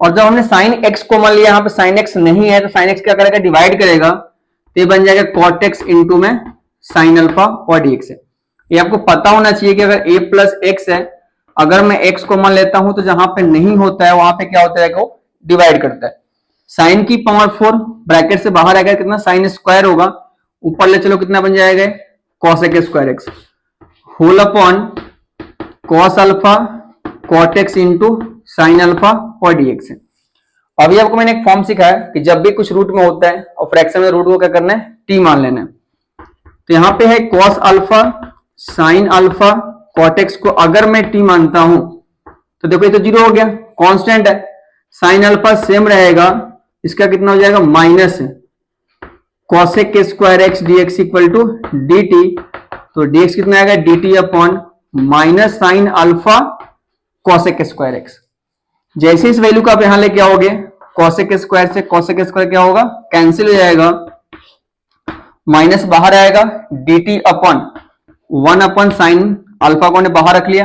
और जब हमने साइन x कॉमन लिया, यहाँ पे साइन x नहीं है तो साइन x क्या करेगा, डिवाइड करेगा, तो ये बन जाएगा cot x इंटू में साइन अल्फा और dx है। ये आपको पता होना चाहिए कि अगर a प्लस x है, अगर मैं x कॉमन लेता हूं तो जहां पे नहीं होता है वहां पे क्या होता है, देखो डिवाइड करता है। साइन की पावर 4 ब्रैकेट से बाहर आएगा, कितना साइन स्क्वायर होगा, ऊपर ले चलो कितना बन जाएगा, cos x square x whole upon cos alpha cot x into sine alpha और dx है। अभी आपको मैंने एक फॉर्म सिखाया कि जब भी कुछ रूट में होता है और फ्रैक्शन में रूट को क्या करना है, t मान लेना है। तो यहाँ पे है cos alpha sine alpha cot x को अगर मैं t मानता हूं तो देखो ये तो 0 हो गया, कांस्टेंट है, साइन अल्फा सेम रहेगा, इसका कितना हो जाएगा minus cosec square x dx equal to dt, तो dx कितना आएगा dt upon minus sine alpha cosec square x. जैसे इस वैल्यू को आप यहां लेके आओगे, cosec स्क्वायर से cosec स्क्वायर क्या होगा, कैंसिल हो जाएगा, माइनस बाहर आएगा, dt upon 1 upon sine alpha को हमने बाहर रख लिया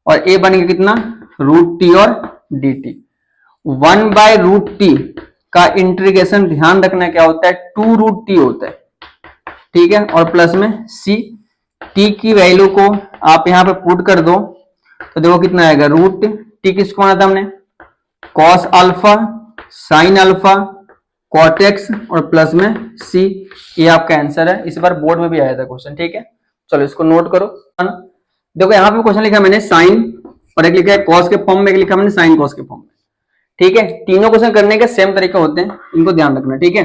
और a बन गया कितना, रूट टी और dt। 1/√t का इंटीग्रेशन ध्यान रखना क्या होता है, 2√t होता है। ठीक है, और प्लस में c, t की वैल्यू को आप यहां पे पुट कर दो तो देखो कितना आएगा, रूट t किसको माना था हमने, cos alpha sine alpha cot x और प्लस में c, ये आपका आंसर है। इस बार बोर्ड में भी आया था क्वेश्चन। ठीक है, चलो इसको नोट करो। देखो यहाँ पे क्वेश्चन लिखा मैंने साइन और एक लिखा है cos के फॉर्म में, एक लिखा मैंने साइन cos के फॉर्म में। ठीक है, तीनों क्वेश्चन करने के सेम तरीके होते हैं, इनको ध्यान रखना। ठीक है,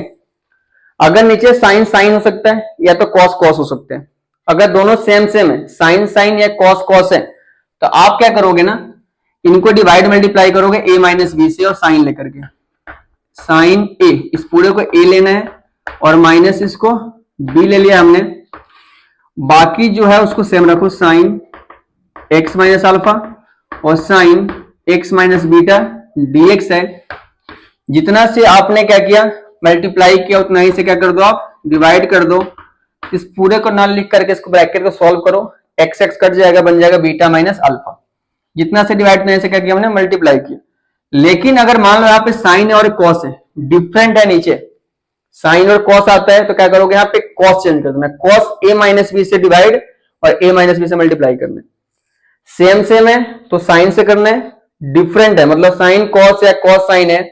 अगर नीचे साइन साइन हो सकता है या तो cos cos हो सकता है, अगर दोनों सेम सेम है, साइन साइन या कॉस कॉस है, तो आप क्या करोगे ना, इनको डिवाइड मल्टीप्लाई करोगे a माइनस बी से और साइन लेकर के, साइन ए, इस पूरे को a लेना है और माइनस इसको b ले लिया हमने, बाकी जो है उसको सेम रखो, साइन x माइनस अल्फा और sine x minus beta dx है। जितना से आपने क्या किया, मल्टीप्लाई किया, उतना ही से क्या कर दो आप, डिवाइड कर दो। इस पूरे को ना लिख करके इसको ब्रैकेट को सॉल्व करो, x x कट जाएगा, बन जाएगा बीटा माइनस अल्फा। जितना से डिवाइड करने से क्या किया हमने, मल्टीप्लाई किया। लेकिन अगर मान लो यहाँ पे साइन और कॉस है, डिफरेंट है, नीचे साइन और कॉस आता है, तो क्या करोगे, यहाँ पे कॉस चेंज कर देना, कॉस a माइनस बी से डिवाइड और a माइनस बी से मल्टीप्लाई करना है। सेम सेम है तो साइन से करना है, डिफरेंट है मतलब साइन कॉस या कॉस साइन है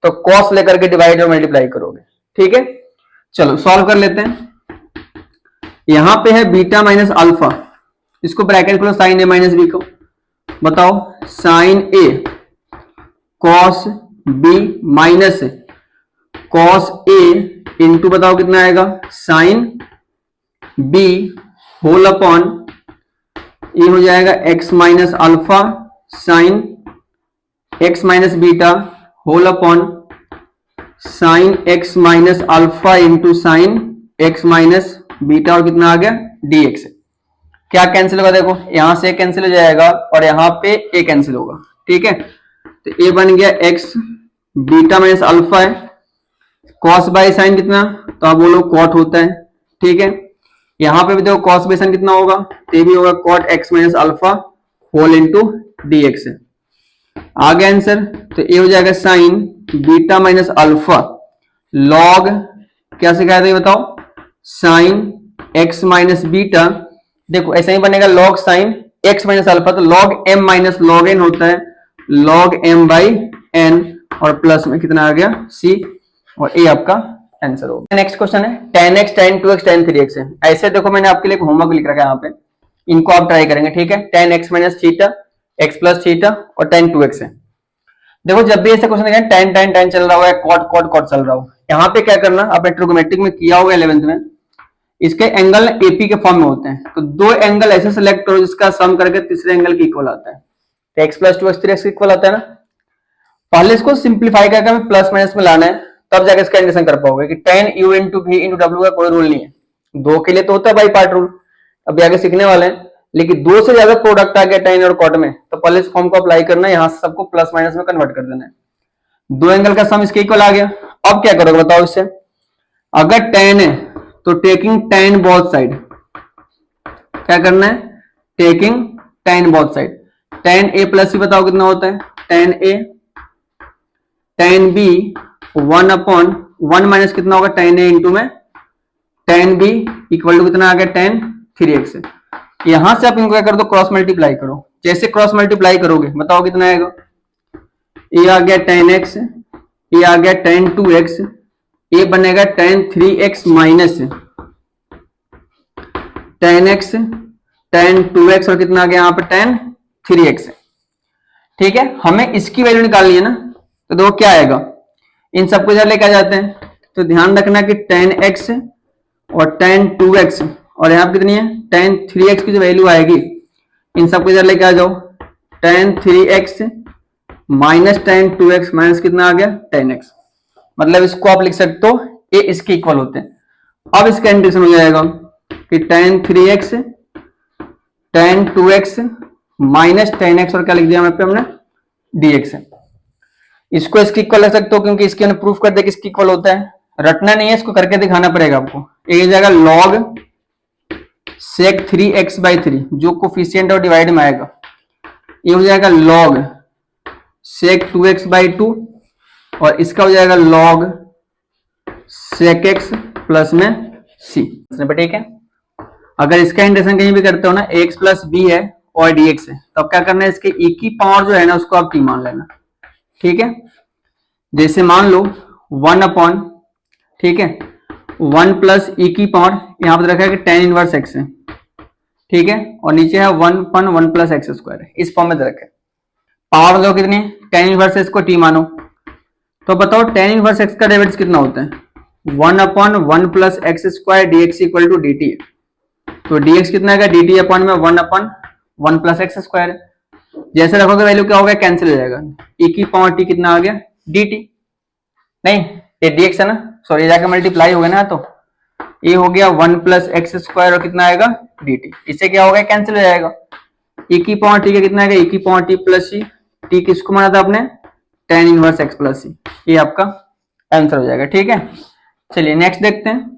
तो कॉस लेकर के डिवाइड और मल्टीप्लाई करोगे। ठीक है, चलो सॉल्व कर लेते हैं। यहां पे है बीटा माइनस अल्फा, इसको ब्रैकेट खोलो, साइन ए माइनस बी को, बताओ sign A cos B minus cos A into बताओ कितना आएगा, साइन बी होल अपॉन ये हो जाएगा x minus alpha sine x minus beta whole upon sine x minus alpha into sine x minus beta और कितना आ गया dx। क्या कैंसिल होगा, देखो यहां से कैंसिल हो जाएगा और यहां पे a कैंसिल होगा। ठीक है, तो a बन गया x बीटा माइनस अल्फा है, कॉस बाय साइन कितना, तो आप बोलो कॉट होता है। ठीक है, यहां पे भी देखो कॉस बाय साइन कितना होगा, तो भी होगा cot x minus alpha whole into dx है। आ गया आंसर, तो ये हो जाएगा sine beta minus alpha log क्या सिखाया था ये बताओ, साइन x माइनस बीटा, देखो ऐसा ही बनेगा log sine x minus alpha, तो log m minus log n होता है, लॉग m बाई n और प्लस में कितना आ गया c, और a आपका आंसर होगा। नेक्स्ट क्वेश्चन है tan x tan 2x tan 3x है। ऐसे देखो मैंने आपके लिए होमवर्क लिख रखा है यहाँ पे, इनको आप ट्राई करेंगे। ठीक है, tan x minus theta x plus theta और tan 2x है। देखो जब भी ऐसे क्वेश्चन देखा tan tan tan चल रहा हो या cot cot cot चल रहा हो, यहाँ पे क्या करना, आपने ट्रिगोनोमेट्रिक में किया होगा 11th में, इसके एंगल एपी के फॉर्म में होते हैं, तो दो एंगल ऐसे सेलेक्ट करो जिसका सम करके तीसरे एंगल के इक्वल आता है, तो x प्लस 2x 3x के इक्वल आता है ना। पहले इसको सिंप्लीफाई करके हमें प्लस माइनस में लाना है, तब जाकर इसका इंटीग्रेशन कर पाओगे कि tan u into v into w का कोई रूल नहीं है। दो के लिए तो होता है बाई पार्ट रूल, अभी आगे सीखने वाले हैं, लेकिन दो से ज्यादा प्रोडक्ट आ गया tan और cot में, तो पहले इस फॉर्म को अप्लाई करना है, यहां से सबको प्लस माइनस में कन्वर्ट कर देना है। दो एंगल का सम इसके इक्वल आ गया। अब क्या करोगे बताओ इससे, अगर tan है तो टेकिंग tan बोथ साइड, क्या करना है, taking tan both side, tan a plus b बताओ कितना होता है, tan a tan b 1 upon 1 minus कितना होगा tan a इंटू में tan b इक्वल टू कितना आ गया tan 3x। यहां से आप इनको क्या कर दो, क्रॉस मल्टीप्लाई करो। जैसे क्रॉस मल्टीप्लाई करोगे बताओ कितना आएगा, a आ गया tan x, a आ गया tan 2x, a बनेगा tan 3x minus tan x tan 2x और कितना आ गया यहाँ पे tan 3x। ठीक है, हमें इसकी वैल्यू निकालनी है ना, तो देखो क्या आएगा, इन सबको इधर लेके आ जाते हैं, तो ध्यान रखना कि tan x और tan 2x और यहाँ पे कितनी है tan 3x की जो वैल्यू आएगी, इन सबको इधर लेके आ जाओ, tan 3x minus tan 2x minus कितना आ गया tan x, मतलब इसको आप लिख सकते हो ये इसके इक्वल होते हैं। अब इसका इंटीग्रेशन हो जाएगा कि tan 3x tan 2x minus tan x और क्या लिख दिया यहाँ पे हमने dx है। इसको इसके इक्वल लिख सकते हो क्योंकि इसके अंदर प्रूफ कर दे कि इसके इक्वल होता है, रटना नहीं है, इसको करके दिखाना पड़ेगा आपको। एक जाएगा log sec 3x बाई 3 जो कोफिशिएंट और डिवाइड में आएगा, ये हो जाएगा log sec 2x बाई 2 और इसका हो जाएगा log sec x प्लस में c। ठीक है, अगर इसका इंटीग्रेशन कहीं भी करते हो ना, ax प्लस b है और dx है, तो अब क्या करना है, इसके e की पावर जो है ना उसको आप t मान लेना। ठीक है, जैसे मान लो 1 अपॉन, ठीक है 1 प्लस e की पावर, यहां पर रखा है कि tan इनवर्स x है, ठीक है, और नीचे है 1 अपन 1 प्लस एक्स स्क्वायर है, इस फॉर्म में रखे। पावर मतलब कितनी, tan इनवर्स x को t मानो, तो बताओ tan इनवर्स x का डेरिवेटिव कितना होता है, 1 upon 1 plus x square dx equal to dt है। तो dx कितना आएगा, dt अपॉन में 1 प्लस एक्स स्क्वायर। जैसे रखोगे वैल्यू क्या होगा, कैंसिल हो जाएगा। e की पावर t कितना आ गया, dt। नहीं, ये dx है ना, सॉरी ये जाके मल्टीप्लाई हो गया ना, तो ये हो गया 1 प्लस एक्स स्क्वायर और कितना आएगा dt। इससे क्या होगा, कैंसिल हो जाएगा। e की पावर t का कितना आएगा, e की power t plus c। t किसको माना था आपने, tan inverse x plus c। ये आपका आंसर हो जाएगा। ठीक है, चलिए नेक्स्ट देखते हैं।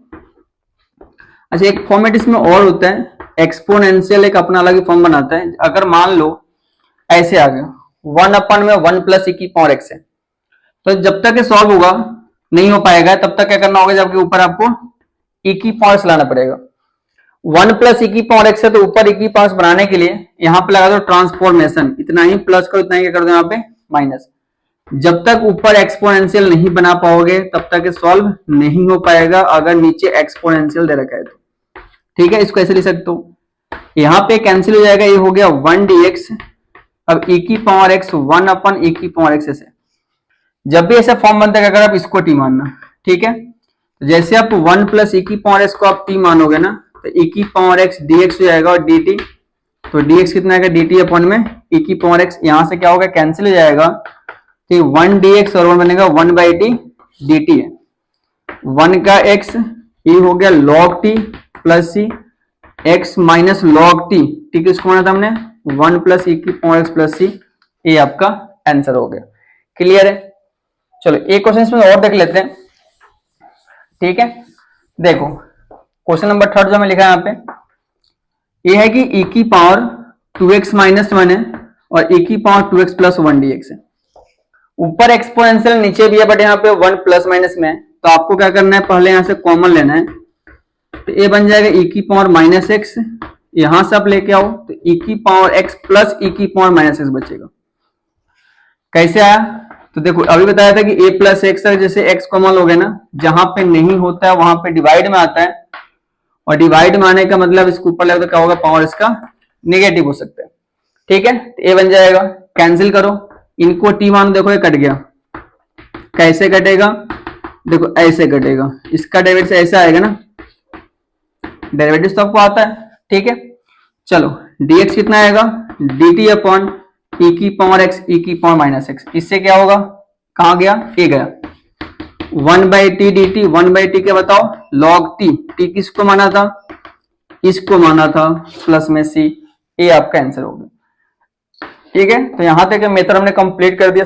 अच्छा, एक फॉर्मेट इसमें और होता है, एक्सपोनेंशियल एक अपना अलग ही फॉर्म बनाता है। अगर मान लो ऐसे आ गया 1 अपन में 1 प्लस e की पावर x है, तो जब तक ये सॉल्व होगा नहीं हो पाएगा, तब तक क्या करना होगा, जबकि ऊपर आपको e की पावर लाना पड़ेगा। 1 प्लस e की पावर x है, तो ऊपर e की पावर बनाने के लिए यहां पे लगा दो ट्रांसफॉर्मेशन, इतना ही प्लस करो, इतना ही क्या कर दो यहाँ पे माइनस। जब तक ऊपर एक्सपोनेंशियल नहीं बना पाओगे तब तक ये सॉल्व नहीं हो पाएगा, अगर नीचे एक्सपोनेंशियल दे रखा है तो। ठीक है, इसको ऐसे लिख सकते हो, यहाँ पे कैंसिल हो जाएगा, ये हो गया 1 dx। अब e की पावर x 1 अपन e की पावर x से, जब भी ऐसा फॉर्म बनता है अगर आप इसको t मानना। ठीक है, जैसे आप 1 प्लस e की पावर x को आप t मानोगे ना, तो e की पावर x dx हो जाएगा और dt। तो dx कितना आएगा, dt अपन में e की पावर x, यहां से क्या होगा, कैंसिल हो जाएगा। तो 1 dx और 1 बनेगा 1 बाई टी dt है। 1 का x ये हो गया log t plus c, x minus log t, t किसको माना था हमने, 1 प्लस e की पावर x प्लस c। ये आपका आंसर हो गया। क्लियर है, चलो एक क्वेश्चन इसमें और देख लेते हैं। ठीक है, देखो क्वेश्चन नंबर 3 जो मैं लिखा है यहाँ पे, ये है कि e की पावर 2x माइनस 1 है और e की पावर 2x प्लस 1 dx है। ऊपर एक्सपोनेंशियल नीचे भी है, बट यहाँ पे 1 प्लस माइनस में है, तो आपको क्या करना है, पहले यहाँ से कॉमन लेना है। तो ये बन जाएगा e की पावर माइनस एक्स, यहां से आप लेके आओ तो e की पावर x प्लस e की पावर माइनस एक्स बचेगा। कैसे आया, तो देखो अभी बताया था कि a प्लस एक्स, जैसे x कॉमन लोगे ना, जहां पे नहीं होता है वहां पे डिवाइड में आता है, और डिवाइड में आने का मतलब इसके ऊपर लगे तो क्या होगा, पावर इसका नेगेटिव हो सकता है। ठीक है, तो a बन जाएगा, कैंसिल करो, इनको t मान, देखो ये कट गया। कैसे कटेगा, देखो ऐसे कटेगा, इसका डेरिवेटिव ऐसा आएगा ना, डेरिवेटिव तो आपको आता है। ठीक है, चलो dx कितना आएगा, dt अपॉन e की पावर x e की पावर माइनस एक्स। इससे क्या होगा, कहां गया, a गया, 1 by T D T. 1 by T क्या बताओ, log t। t किसको माना था, इसको माना था, प्लस में c। ये आपका आंसर हो गया। ठीक है, तो यहां तक मेथड हमने कंप्लीट कर दिया।